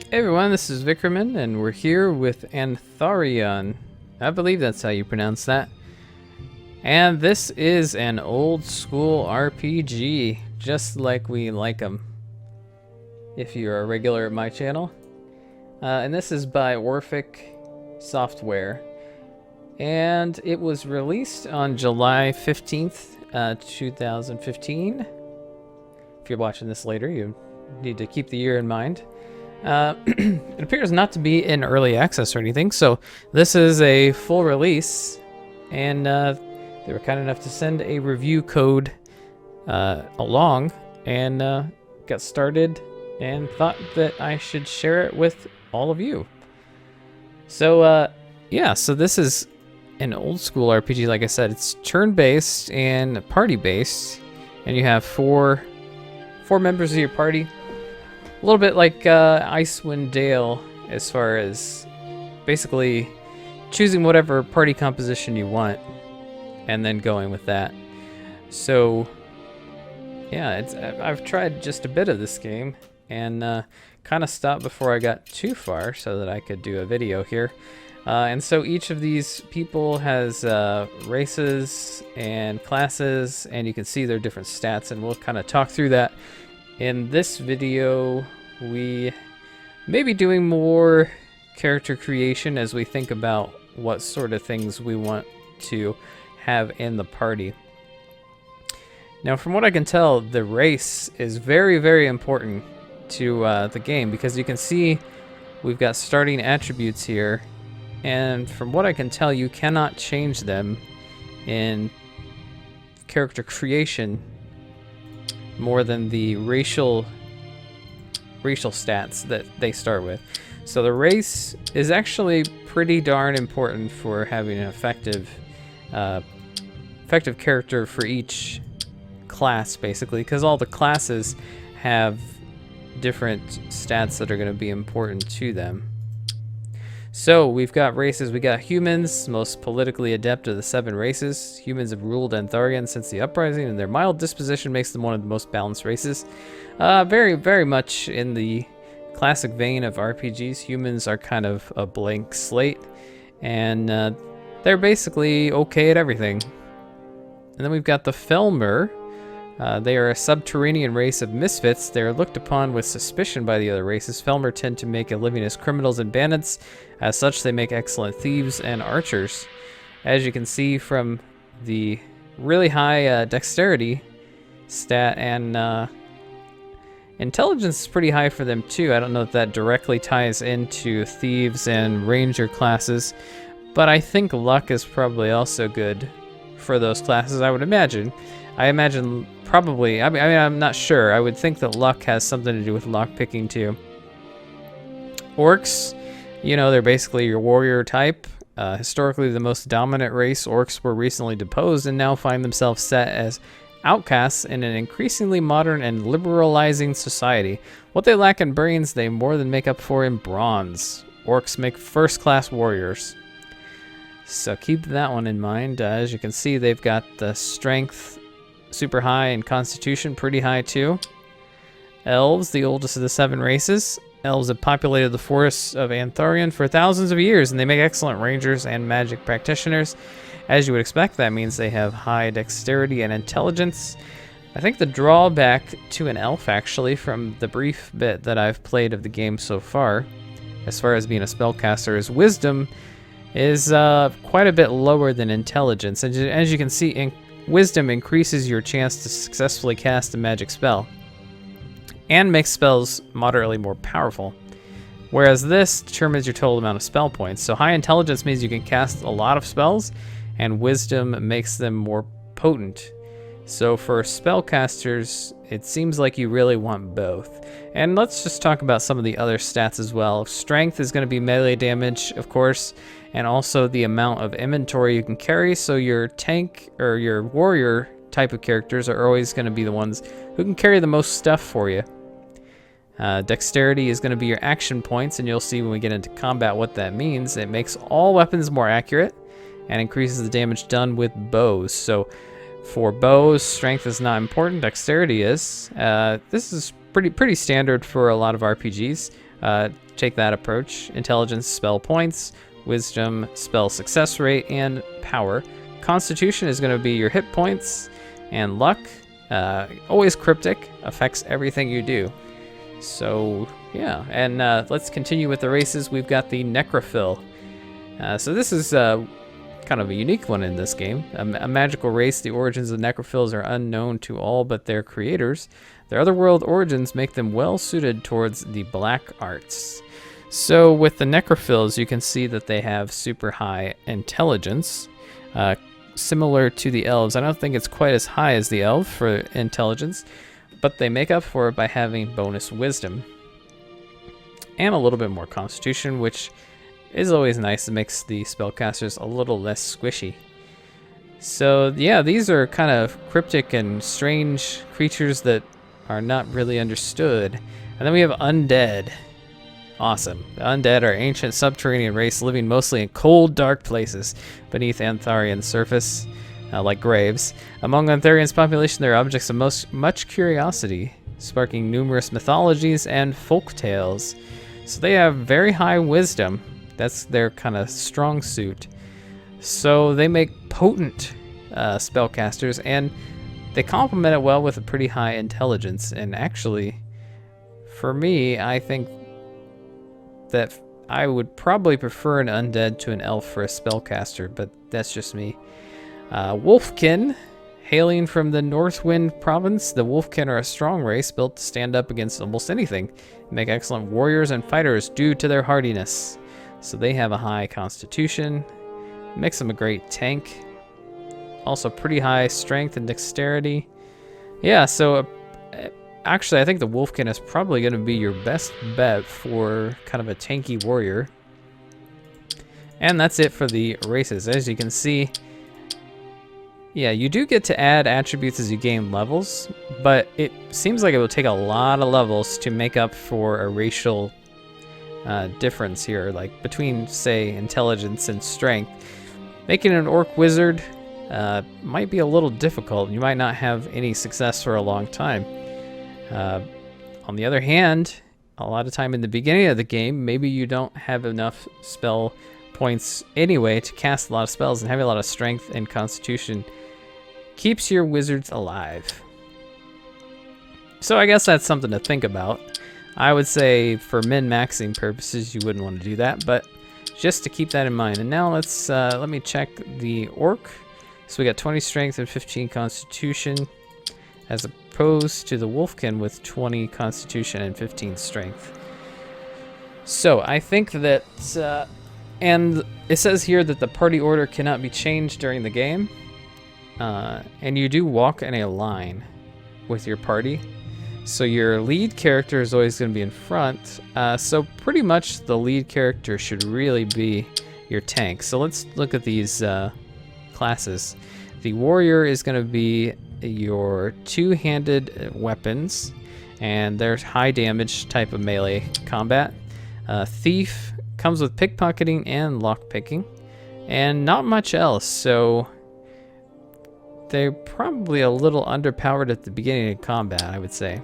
Hey everyone, this is Vikraman, and we're here with AntharioN. I believe that's how you pronounce that. And this is an old school RPG, just like we like them, if you're a regular at my channel. And this is by Orphic Software. And it was released on July 15th, 2015. If you're watching this later, you need to keep the year in mind. It appears not to be in early access or anything, so this is a full release, and they were kind enough to send a review code along, and got started and thought that I should share it with all of you. So yeah, so this is an old school RPG. Like I said, it's turn-based and party-based, and you have four members of your party. A little bit like Icewind Dale, as far as basically choosing whatever party composition you want and then going with that. So yeah, I've tried just a bit of this game and kind of stopped before I got too far so that I could do a video here. And so each of these people has races and classes, and you can see their different stats, and we'll kind of talk through that. In this video, we may be doing more character creation as we think about what sort of things we want to have in the party. Now, from what I can tell, the race is very, very important to the game, because you can see we've got starting attributes here, and from what I can tell, you cannot change them in character creation more than the racial stats that they start with. So the race is actually pretty darn important for having an effective character for each class, basically, because all the classes have different stats that are going to be important to them. So we've got races. We got humans, most politically adept of the 7 races. Humans have ruled AntharioN since the uprising, and their mild disposition makes them one of the most balanced races. Very, very much in the classic vein of RPGs. Humans are kind of a blank slate, and they're basically okay at everything. And then we've got the Felmer. They are a subterranean race of misfits. They are looked upon with suspicion by the other races. Felmer tend to make a living as criminals and bandits. As such, they make excellent thieves and archers. As you can see from the really high dexterity stat, and intelligence is pretty high for them too. I don't know if that directly ties into thieves and ranger classes, but I think luck is probably also good for those classes, I would imagine. I imagine probably, I mean, I'm not sure. I would think that luck has something to do with lock picking too. Orcs, you know, they're basically your warrior type. Historically the most dominant race, orcs were recently deposed and now find themselves set as outcasts in an increasingly modern and liberalizing society. What they lack in brains, they more than make up for in bronze. Orcs make first-class warriors. So keep that one in mind. As you can see, they've got the strength super high and constitution pretty high too. Elves, the oldest of the 7 races. Elves have populated the forests of AntharioN for thousands of years, and they make excellent rangers and magic practitioners. As you would expect, that means they have high dexterity and intelligence. I think the drawback to an elf, actually, from the brief bit that I've played of the game so far as being a spellcaster, is wisdom is quite a bit lower than intelligence. And as you can see, wisdom increases your chance to successfully cast a magic spell and makes spells moderately more powerful, whereas this determines your total amount of spell points. So high intelligence means you can cast a lot of spells, and wisdom makes them more potent. So for spellcasters, it seems like you really want both. And let's just talk about some of the other stats as well. Strength is going to be melee damage, of course, and also the amount of inventory you can carry. So your tank or your warrior type of characters are always going to be the ones who can carry the most stuff for you. Dexterity is going to be your action points, and you'll see when we get into combat what that means. It makes all weapons more accurate and increases the damage done with bows. So for bows, strength is not important, dexterity is. This is pretty standard for a lot of RPGs. take that approach. Intelligence, spell points, wisdom, spell success rate, and power. Constitution is going to be your hit points, and luck, always cryptic, affects everything you do. So yeah, and let's continue with the races. We've got the Necrophil. So this is kind of a unique one in this game. A magical race. The origins of Necrophils are unknown to all but their creators. Their otherworld origins make them well suited towards the black arts. So with the Necrophils, you can see that they have super high intelligence, similar to the elves. I don't think it's quite as high as the elf for intelligence, but they make up for it by having bonus wisdom and a little bit more constitution, which is always nice. It makes the spellcasters a little less squishy. So yeah, these are kind of cryptic and strange creatures that are not really understood. And then we have undead. Awesome. The undead are ancient subterranean race living mostly in cold, dark places beneath AntharioN's surface, like graves. Among AntharioN's population, there are objects of much curiosity, sparking numerous mythologies and folk tales. So they have very high wisdom. That's their kind of strong suit. So they make potent spellcasters, and they complement it well with a pretty high intelligence. And actually, for me, I think that I would probably prefer an undead to an elf for a spellcaster, but that's just me. Wolfkin, hailing from the Northwind province, the Wolfkin are a strong race built to stand up against almost anything. They make excellent warriors and fighters due to their hardiness. So they have a high constitution, makes them a great tank. Also pretty high strength and dexterity. Yeah, so actually I think the Wolfkin is probably going to be your best bet for kind of a tanky warrior. And that's it for the races. As you can see, yeah, you do get to add attributes as you gain levels, but it seems like it will take a lot of levels to make up for a racial difference here, like between, say, intelligence and strength. Making an orc wizard might be a little difficult. You might not have any success for a long time. On the other hand, a lot of time in the beginning of the game, maybe you don't have enough spell points anyway to cast a lot of spells, and having a lot of strength and constitution keeps your wizards alive. So I guess that's something to think about. I would say for min-maxing purposes, you wouldn't want to do that, but just to keep that in mind. And now let's let me check the orc. So we got 20 strength and 15 constitution, as opposed to the wolfkin with 20 constitution and 15 strength. So I think that, and it says here that the party order cannot be changed during the game, and you do walk in a line with your party. So your lead character is always going to be in front. So pretty much the lead character should really be your tank. So let's look at these classes. The warrior is going to be your two-handed weapons, and there's high damage type of melee combat. Thief comes with pickpocketing and lockpicking, and not much else. So they're probably a little underpowered at the beginning of combat, I would say.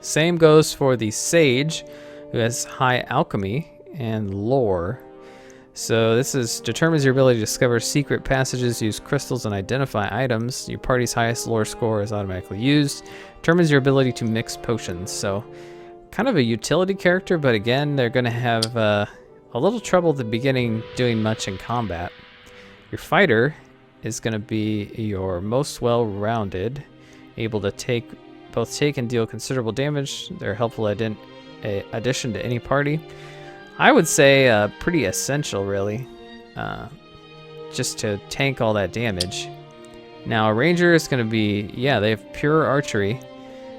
Same goes for the Sage, who has high alchemy and lore. So this determines your ability to discover secret passages, use crystals, and identify items. Your party's highest lore score is automatically used. Determines your ability to mix potions. So kind of a utility character, but again, they're going to have a little trouble at the beginning doing much in combat. Your fighter is going to be your most well-rounded, able to both take and deal considerable damage. They're a helpful addition to any party. I would say pretty essential, really, just to tank all that damage. Now, a ranger is going to be, yeah, they have pure archery.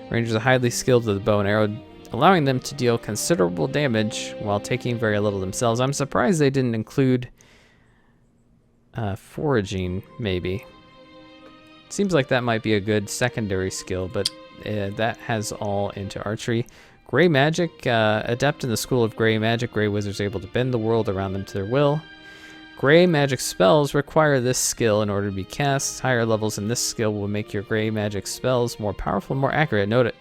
Rangers are highly skilled with the bow and arrow, allowing them to deal considerable damage while taking very little themselves. I'm surprised they didn't include foraging, maybe. Seems like that might be a good secondary skill, but that has all into archery. Gray magic, adept in the school of gray magic, gray wizards are able to bend the world around them to their will. Gray magic spells require this skill in order to be cast. Higher levels in this skill will make your gray magic spells more powerful and more accurate. Note it.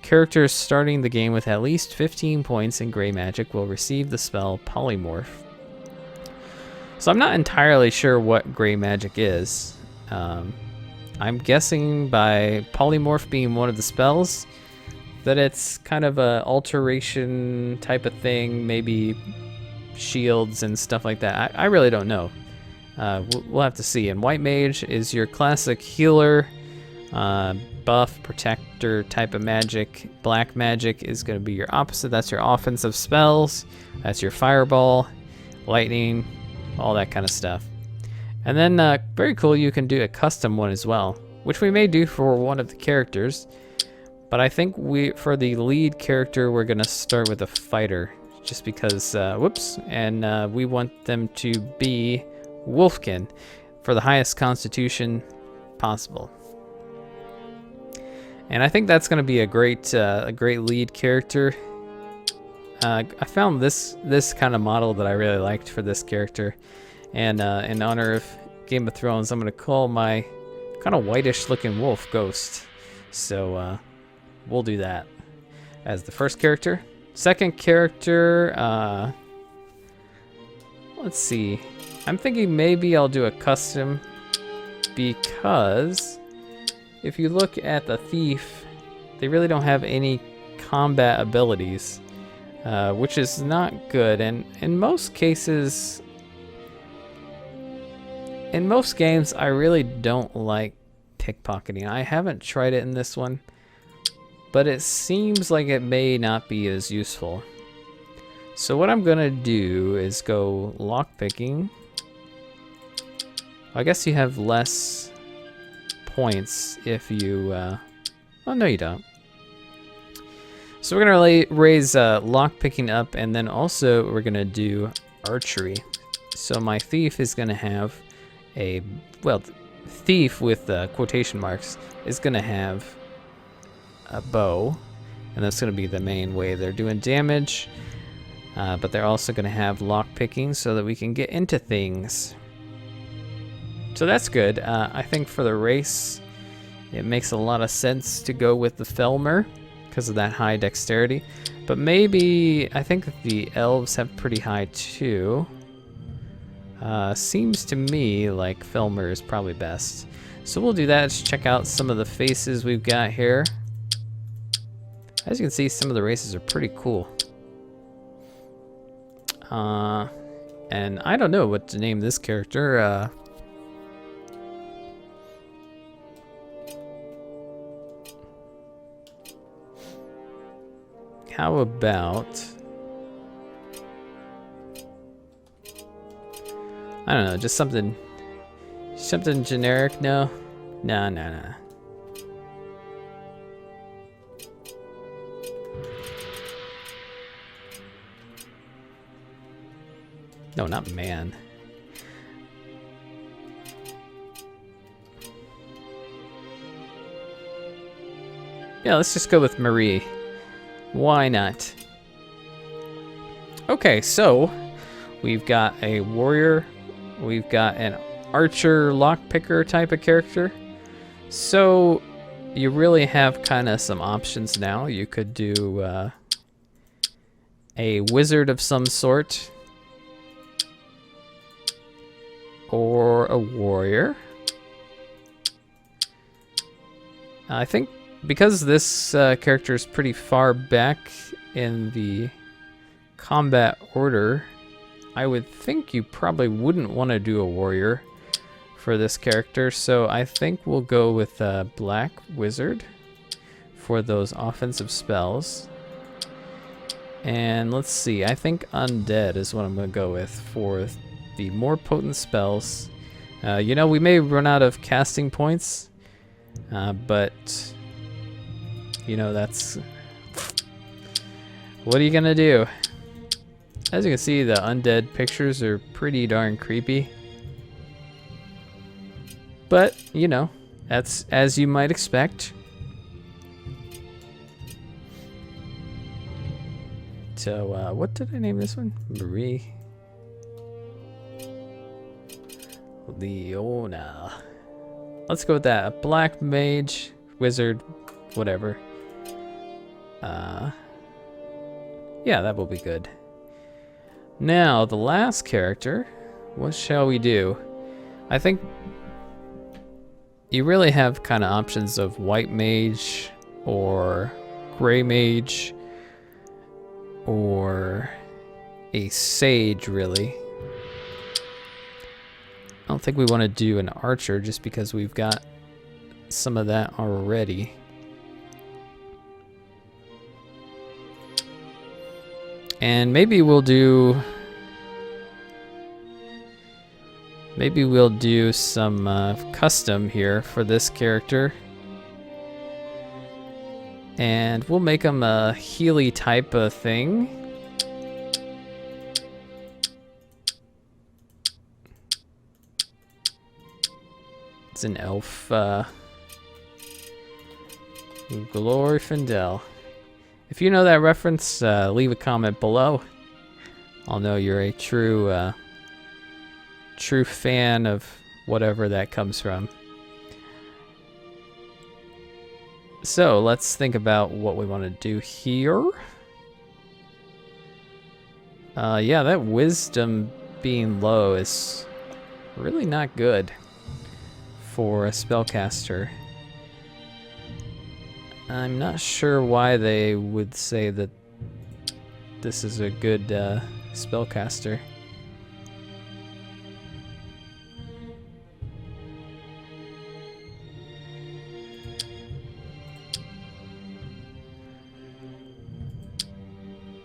Characters starting the game with at least 15 points in gray magic will receive the spell Polymorph. So I'm not entirely sure what gray magic is. I'm guessing by Polymorph being one of the spells that it's kind of a alteration type of thing, maybe shields and stuff like that. I really don't know. We'll have to see. And White Mage is your classic healer, buff, protector type of magic. Black Magic is going to be your opposite. That's your offensive spells. That's your fireball, lightning, all that kind of stuff. And then, very cool, you can do a custom one as well, which we may do for one of the characters. But I think for the lead character, we're going to start with a fighter, just because, whoops, and we want them to be Wolfkin for the highest constitution possible. And I think that's going to be a great lead character. I found this kind of model that I really liked for this character, and in honor of Game of Thrones, I'm going to call my kind of whitish looking wolf Ghost. So we'll do that as the first character. Second character, let's see. I'm thinking maybe I'll do a custom, because if you look at the Thief, they really don't have any combat abilities, which is not good. And in most cases, in most games, I really don't like pickpocketing. I haven't tried it in this one, but it seems like it may not be as useful. So what I'm gonna do is go lockpicking. I guess you have less points if you, oh no you don't. So we're gonna raise lockpicking up, and then also we're gonna do archery. So my thief is gonna have a, well, thief with quotation marks is gonna have a bow, and that's going to be the main way they're doing damage, but they're also going to have lockpicking so that we can get into things. So that's good. I think for the race, it makes a lot of sense to go with the Felmer because of that high dexterity, but maybe I think the elves have pretty high too. Seems to me like Felmer is probably best. So we'll do that. Let's check out some of the faces we've got here. As you can see, some of the races are pretty cool. And I don't know what to name this character. How about, I don't know, just something generic? No. No, not man. Yeah, let's just go with Marie. Why not? Okay, so we've got a warrior, we've got an archer lockpicker type of character. So you really have kind of some options now. You could do a wizard of some sort, or a warrior. I think because this character is pretty far back in the combat order, I would think you probably wouldn't want to do a warrior for this character. So I think we'll go with a black wizard for those offensive spells. And let's see, I think undead is what I'm going to go with for the more potent spells. You know, we may run out of casting points, but you know, that's, what are you gonna do? As you can see, the undead pictures are pretty darn creepy, but you know, that's as you might expect. So what did I name this one? Marie Leona. Let's go with that. A black mage, wizard, whatever. Yeah, that will be good. Now, the last character, what shall we do? I think you really have kind of options of white mage or gray mage or a sage, really. I don't think we want to do an archer just because we've got some of that already. And maybe we'll do some custom here for this character. And we'll make him a Healy type of thing. It's an elf. Glorfindel. If you know that reference, leave a comment below. I'll know you're a true fan of whatever that comes from. So let's think about what we want to do here. Yeah, that wisdom being low is really not good for a spellcaster. I'm not sure why they would say that this is a good spellcaster.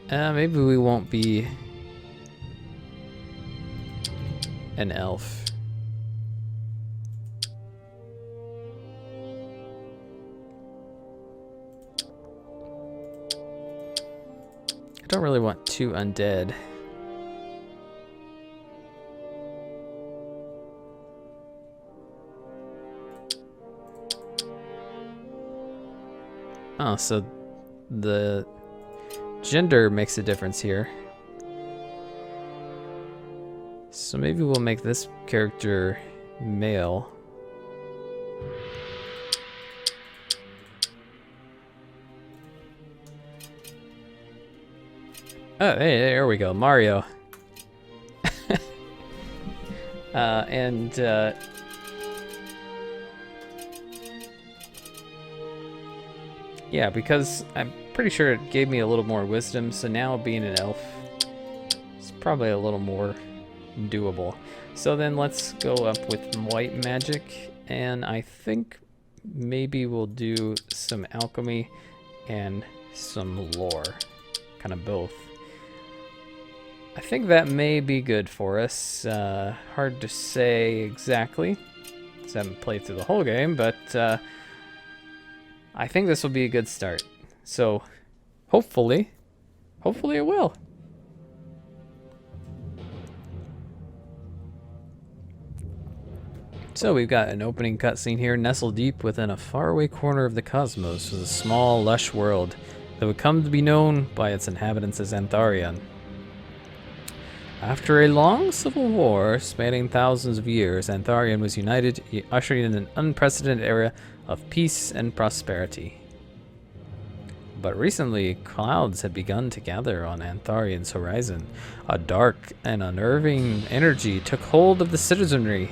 Maybe we won't be an elf. I don't really want two undead. Oh, so the gender makes a difference here. So maybe we'll make this character male. Oh, hey, there we go, Mario. Yeah, because I'm pretty sure it gave me a little more wisdom, so now being an elf is probably a little more doable. So then let's go up with white magic, and I think maybe we'll do some alchemy and some lore, kind of both. I think that may be good for us. Hard to say exactly, because I haven't played through the whole game, but I think this will be a good start. So hopefully it will. So we've got an opening cutscene here. Nestled deep within a faraway corner of the cosmos was a small, lush world that would come to be known by its inhabitants as AntharioN. After a long civil war spanning thousands of years, AntharioN was united, ushering in an unprecedented era of peace and prosperity. But recently, clouds had begun to gather on Antharion's horizon. A dark and unnerving energy took hold of the citizenry.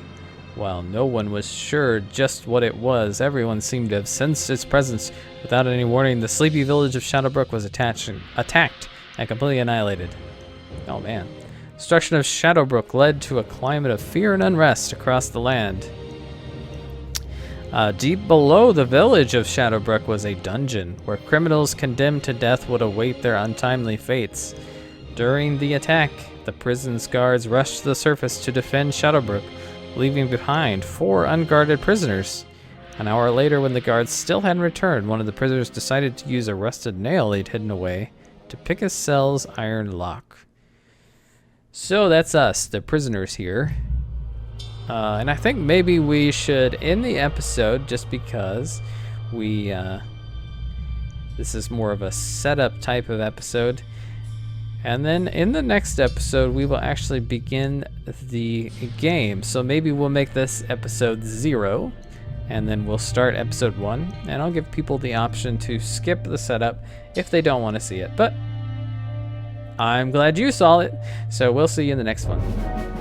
While no one was sure just what it was, everyone seemed to have sensed its presence. Without any warning, the sleepy village of Shadowbrook was attacked and completely annihilated. Oh man. Destruction of Shadowbrook led to a climate of fear and unrest across the land. Deep below the village of Shadowbrook was a dungeon where criminals condemned to death would await their untimely fates. During the attack, the prison's guards rushed to the surface to defend Shadowbrook, leaving behind 4 unguarded prisoners. An hour later, when the guards still hadn't returned, one of the prisoners decided to use a rusted nail he'd hidden away to pick his cell's iron lock. So that's us, the prisoners here. And I think maybe we should end the episode just because this is more of a setup type of episode. And then in the next episode, we will actually begin the game. So maybe we'll make this episode 0, and then we'll start episode 1, and I'll give people the option to skip the setup if they don't want to see it. But I'm glad you saw it, so we'll see you in the next one.